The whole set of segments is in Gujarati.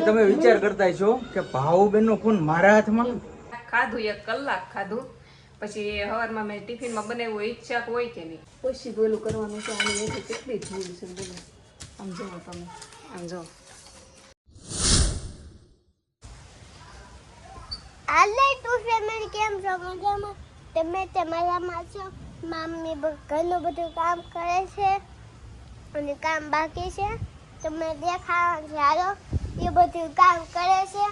તમે વિચાર કરતા છો કે ભાવુબેન નો ફોન મારા હાથમાં ખાધું 1 કલાક ખાધું પછી હવારમાં મેં ટિફિનમાં બનાવ્યું ઈચ્છા હોય કે નહીં પછી બોલું કરવાનું છે આની એથી કેટલી ધૂળ છે બોલો આમ જો તમે આમ જો આલે તું ફેમિલી કેમ છો મજામાં તમે તમારામાં છો મમ્મી ઘરનું બધું કામ કરે છે અને કામ બાકી છે તમે દેખાવા છે હાલો એ બધું કામ કરે છે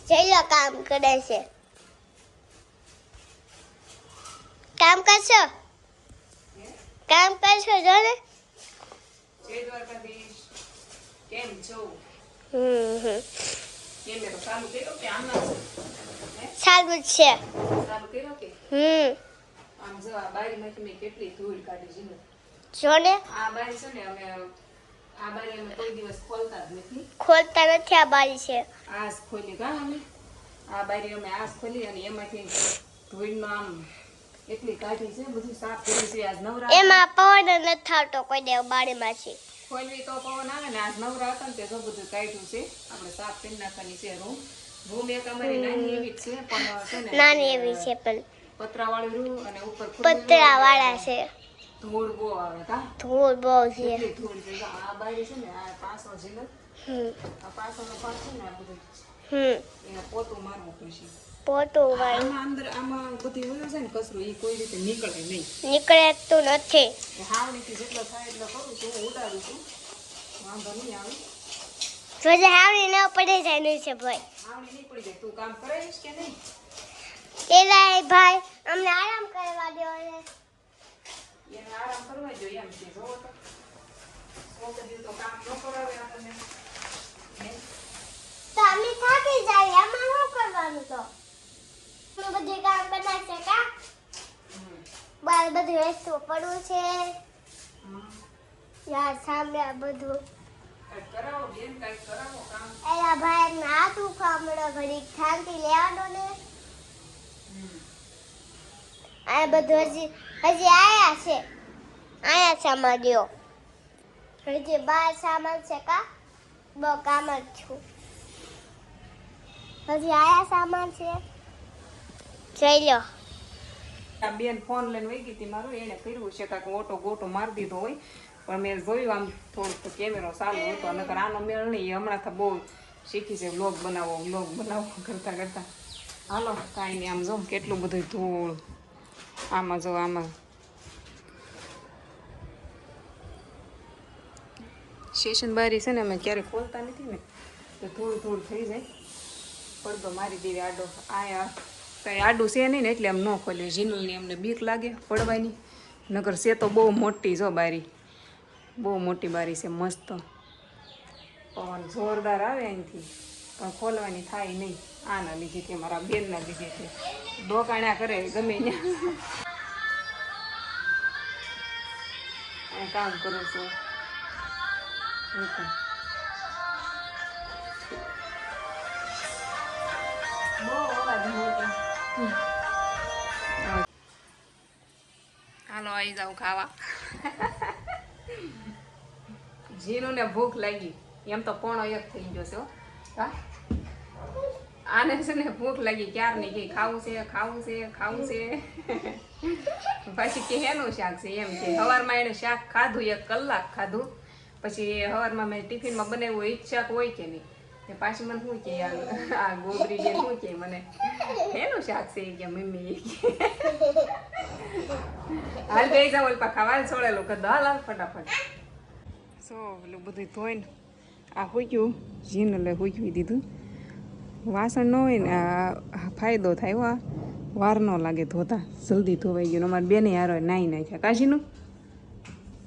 ચલો કામ કરે છે કામ કરશો જો ને જય દ્વારકાધીશ કેમ છો કેમેરો ચાલુ કર્યો કે આમ સારું છે ચાલુ કર્યો કે આમ જો આ બારીમાંથી મેં કેટલી ધૂળ કાઢી છે ને જો ને આ બારી છે ને અમે આ બારી અમે કોઈ દિવસ ખોલતા જ નથી ખોલતા નથી આ બારી છે આજ ખોલી કા અમે આ બારી અમે આજ ખોલી અને એમાંથી ધૂળનો આમ એટલી કાઢી છે બધું સાફ કરી છે આજ નવરા એમાં પવન નથી થતો કોઈ દેવ બારીમાંથી ખોલવી તો પવન આવે ને આજ નવરા હતા ને તે તો બધું કાઢ્યું છે આપણે સાફ કરી નાખવાની છે રૂમ એક અમારી નાની એવી જ છે પણ છે ને નાની એવી છે પણ પતરાવાળી રૂમ અને ઉપર પતરા વાળા છે ધૂળ બહુ આવે કા ધૂળ બહુ છે કેટલી ધૂળ છે આ બારી છે ને આ પાસો છે ને આ પાસોનો પાસ છે ને આ બધું એને પોતું મારવું પડશે પોતું વાળી આમાં અંદર આમાં બધી હોય છે ને કચરો એ કોઈ રીતે નીકળે નહીં નીકળે તો નથી હાવણીથી જેટલો થાય એટલો કરું છું હું ઉડાડું છું વાંધો નહીં આવે જોજે હાવણી ન પડી જાય નહીં છે ભાઈ હાવણી નહીં પડી જાય તું કામ કરાવીશ કે નહીં કેલાય ભાઈ અમને આરામ કરવા દો ને એને આરામ કરવા જોઈએ એમ છે જોવો તો બધું તો કામ ન કરાવે આપણને તો અમે થાકી જાય આમાં શું કરવાનું તો બધું કામ બનાવશે કા બાર બધી વસ્તુ પડવું છે યાર સામે આ બધું કાંઈક કરાવો બેન કાંઈક કરાવો કામ એલા ભાઈ એમને હાથ ઉખામણો ઘડી શાંતિ લેવાનો ને આ બધું હજી આયા છે સામાન લ્યો હજી 12 સામાન છે કા બહુ કામ જ છું હજી આયા સામાન છે જોઈ લો આ બેન ફોન લઈને વહી ગઈ હતી મારું એને કર્યું છે કાંઈક ઓટો ગોટો મારી દીધો હોય પણ મેં જોયું આમ થોડુંક કેમેરો ચાલુ હતો નકર આનો મેળ નહીં એ હમણાં તો બહુ શીખી છે વ્લોગ બનાવો કરતા હાલો કાંઈ નહીં આમ જો કેટલું બધું ધૂળ આમાં જો આમાં સ્ટેશન બારી છે ને અમે ક્યારેય ખોલતા નથી ને તો ધૂળ થઈ જાય પડદો મારી દેવી આડો આ કંઈ આડું છે નહીં ને એટલે આમ ન ખોલે જીનુલની અમને બીક લાગે પડવાની નકર છે તો બહુ મોટી જો બારી બહુ મોટી બારી છે મસ્ત પવન જોરદાર આવે અહીંથી પણ ખોલવાની થાય નહીં આના લીધે છે મારા બેનના લીધે છે દોકાણ્યા કરે ગમે ત્યાં કામ કરું છું બહુ અવાજ મોટો હાલો આવી જાવ ખાવા જીનું ને ભૂખ લાગી એમ તો 1:30 થઈ ગયો છે હા આને છે ને ભૂખ લાગી ક્યારની કે ખાવું છે પછી કે હેનું શાક છે એમ કે સવારમાં એને શાક ખાધું 1 કલાક ખાધું પછી સવારમાં મેં ટિફિનમાં બનાવ્યું ઈચ્છા હોય કે નહીં તે પાછી મને શું કે આ ગોબરી જે શું કે મને એનું શાક છે કે મમ્મી હાલ ગઈ જાવ ઓલ પા ખાવા છોડેલું કે હાલ ફટાફટ સો પેલું બધું ધોઈને આ હોઈ જીનલે હોઈ દીધું વાસણ ન હોય ને આ ફાયદો થાય આ વાર ન લાગે ધોતા જલ્દી ધોવાઈ ગયું અમારે બેને હારો નાઈ નાખ્યા કાશીનું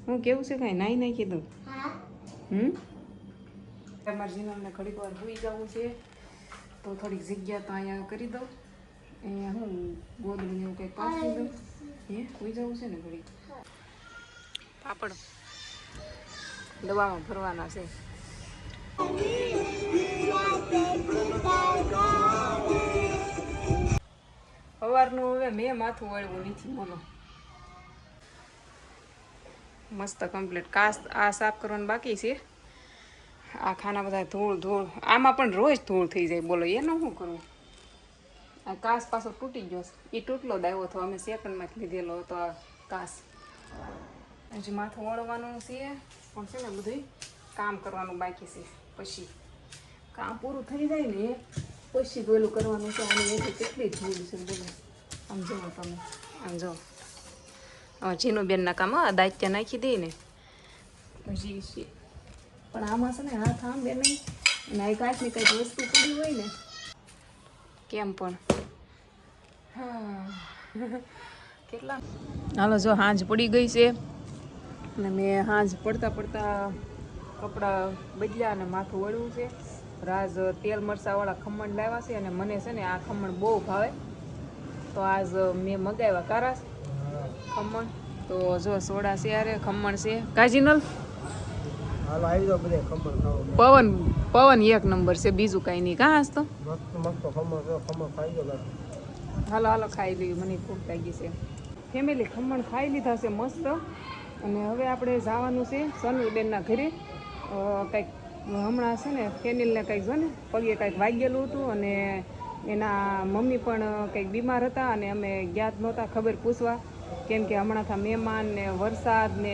હું કેવું છે કાંઈ નાઈ નાખી દઉં તમારે જીનલને ઘડીક વાર હોઈ જવું છે તો થોડીક જગ્યા તો અહીંયા કરી દઉં અહીંયા હું ગોદડું એવું કંઈક પાછી દઉં હોઈ જવું છે ને ઘડીક પાપડ દવામાં ભરવાના છે સવારનું હવે મેં માથું વળવું નથી બોલો મસ્ત કમ્પ્લીટ આ સાફ કરવાનું બાકી છે આ ખાના બધા ધૂળ આમાં પણ રોજ ધૂળ થઈ જાય બોલો એનું શું કરવું. આ કાચ પાછો તૂટી ગયો છે એ તૂટલો જ આવ્યો હતો અમે સેકન્ડમાં જ લીધેલો હતો આ કાચ. હજી માથું વળવાનું છે પણ છે ને બધું કામ કરવાનું બાકી છે. પછી કામ પૂરું થઈ જાય ને પછી પેલું કરવાનું છે. આની એથી કેટલી ધૂળ છે બોલો. આમ જુઓ તમે આમ જુઓ જીનુબેનના કામ દાયિત્ય નાખી દે ને પછી છે. પણ આમાં છે ને હાથ આમ બે નહીં અને આ કાંઈક ને કાંઈક વસ્તુ પડી હોય ને કેમ પણ કેટલા. હાલો જો હાંજ પડી ગઈ છે અને મેં હાંજ પડતા કપડાં બદલ્યા અને માથું વળવું છે. રાજ તેલ મરચાંવાળા ખમણ લાવ્યા છે અને મને છે ને આ ખમણ બહુ ભાવે તો આજ મેં મગાવ્યા કારા ખમણ. તો જો સોડા છે યારે ખમણ છે કાજીનલ પવન એક નંબર છે બીજું કાંઈ નહીં કાં તો હાલો ખાઈ લઈએ મને ભૂખ લાગી છે. ફેમિલી ખમણ ખાઈ લીધા છે મસ્ત અને હવે આપણે જવાનું છે સનુબેનના ઘરે. કંઈક હમણાં છે ને ફેનિલને કંઈક જો ને પગે કંઈક વાગેલું હતું અને એના મમ્મી પણ કંઈક બીમાર હતા અને અમે ગયા જ નહોતા ખબર પૂછવા કેમ કે હમણાં થા મહેમાન ને વરસાદ ને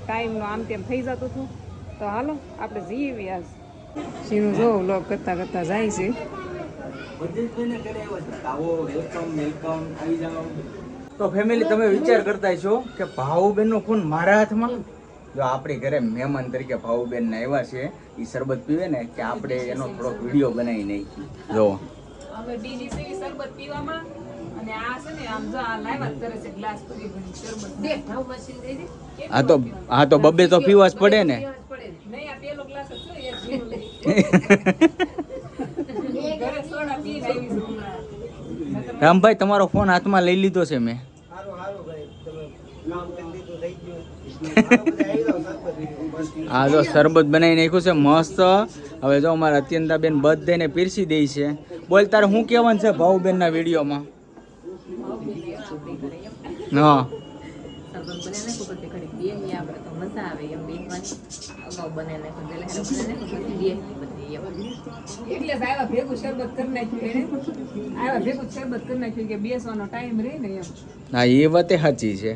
ટાઈમનું આમ તેમ થઈ જતું હતું. તો હાલો આપણે જઈએ વ્યાસ સીનું જો વ્લોગ કરતા જાય છે. તો ફેમિલી તમે વિચાર કરતા છો કે ભાવુબેનનો ફોન મારા હાથમાં. જો આપણી ઘરે મહેમાન તરીકે ભાવુબેન આવ્યા છે એ શરબત પીવે ને કે આપણે એનો થોડોક વિડીયો બનાવી નાખી. જો હવે ડીજી સેવી શરબત પીવામાં અને આ છે ને આમ જો આ લાવ્યા કરે છે ગ્લાસ ભરી શરબત દે ભાવ મશીન દે દે. આ તો બબ્બે તો પીવા જ પડે ને. નહીં આ પેલો ગ્લાસ જ છે એક જીરો લઈ ઘરે સોડા પી આવી છું. રામભાઈ તમારો ફોન હાથમાં લઈ લીધો છે મેં. હા જો શરબત બનાવી નાખ્યું છે મસ્ત. હવે જો અમારા અત્યંતાબેન બધાને પીરસી દે છે. બોલ તારે શું કહેવાનું છે ભાવુબેનના વિડીયોમાં? હા એટલે જ આવ્યા ભેગું શરબત કરી નાખ્યું કે બેસવાનો ટાઈમ રહે ને એમ. હા એ વાત સાચી છે.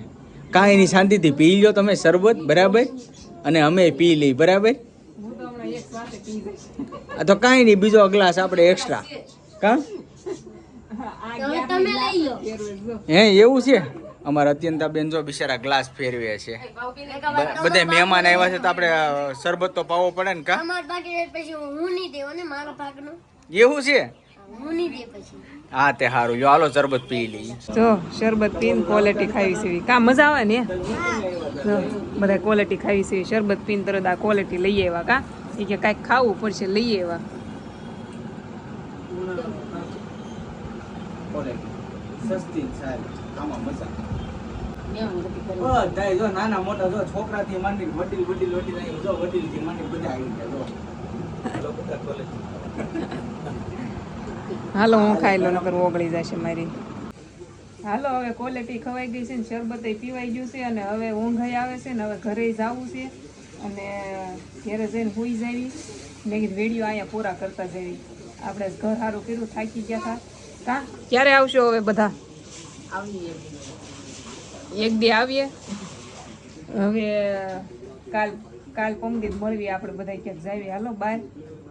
કાંઈ નહીં શાંતિથી પી લો તમે શરબત બરાબર અને અમે પી લઈ બરાબર. હું તો હમણાં એક સાથે પી જઈશ. આ તો કાંઈ નહીં બીજો ગ્લાસ આપણે એક્સ્ટ્રા કા હે એવું છે. અમારા અત્યંતાબેન જો બિચારા ગ્લાસ ફેરવે છે. બધા મહેમાન આવ્યા છે તો આપણે શરબત તો પાવો પડે ને કા. એવું છે હા તે સારું જો હાલો શરબત પી લઈએ. જો શરબત પીને ક્વોલિટી ખાવી છે કા મજા આવે ને. બધા ક્વોલિટી ખાવી છે શરબત પીને તરત આ ક્વોલિટી લઈ આવ્યા કા એ કે કાંઈક ખાવું પડશે લઈ આવ્યા. સસ્તી સારી આમાં મજા. બધા જો નાના મોટા જો છોકરાથી માંડી વડીલ જો વડીલથી માંડી બધા આવી ગયા જો બધા ક્વોલિટી. હાલો હું ખાઈ લો નકર ઓગળી જશે મારી. હાલો હવે ક્વોલિટી ખવાઈ ગઈ છે ને શરબત પીવાઈ ગયું છે અને હવે ઊંઘાઈ આવે છે ને હવે ઘરે જવું છે અને ઘરે જઈને સુઈ જાવી. મેં કીધું વિડીયો અહીંયા પૂરા કરતા જવી. આપણે ઘર સારું કર્યું થાકી ગયા હતા કા. ક્યારે આવશો હવે બધા? એક દી આવીએ હવે કાલ પમદી મળવી આપણે બધા ક્યાંક જાવી. હાલો બહાર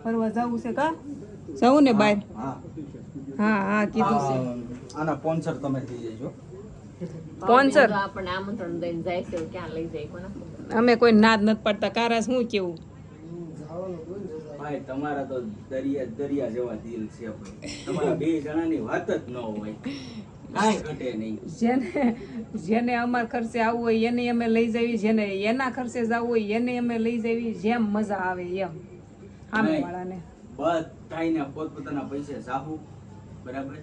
ફરવા જવું છે કા જવું ને બહાર. હા કીધું છે. આના સ્પોન્સર તમે થઈ જજો. સ્પોન્સર આપણને આમંત્રણ દઈને જાય છે ક્યાં લઈ જાય કોને અમે કોઈ નાદ નથી પડતા. કારા શું કેવું ભાઈ તમારા તો દરિયા જેવા દિલ છે. તમારા બે જણાની વાત જ ન હોય કાંઈ ઘટે નહીં. જેને અમાર ખર્ચે આવવું હોય એને અમે લઈ જવી, જેને એના ખર્ચે જવું હોય એને અમે લઈ જવી, જેમ મજા આવે એમ સામે વાળાને. બધાને પોતપોતાના પૈસે જાવું બરાબર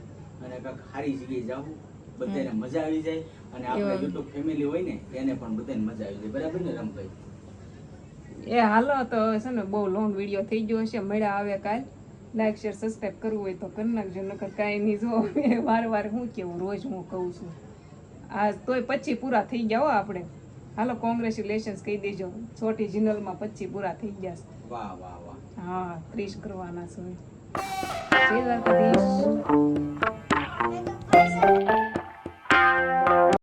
અને કાંઈક સારી જગ્યાએ જાવું બધાને મજા આવી જાય અને આપણે યુટ્યુબ ફેમિલી હોય ને એને પણ બધાને મજા આવી જાય બરાબર ને રમભાઈ? એ હાલો તો છે ને બહુ લોંગ વિડીયો થઈ ગયો હશે. મળ્યા આવે કાલ. લાઈક શેર સબસ્ક્રાઈબ કરવું હોય તો કરી નાખજો નકર કાંઈ નહીં. જો વાર હું કેવું રોજ હું કહું છું આ તોય 25 પૂરા થઈ ગયા હો આપણે. હાલો કોંગ્રેચ્યુલેશન્સ કહી દેજો. છોટી જિનલમાં 25 પૂરા થઈ ગયા. વાહ વાહ વાહ. હા 30 કરવાના છે જય દ્વારકાધીશ.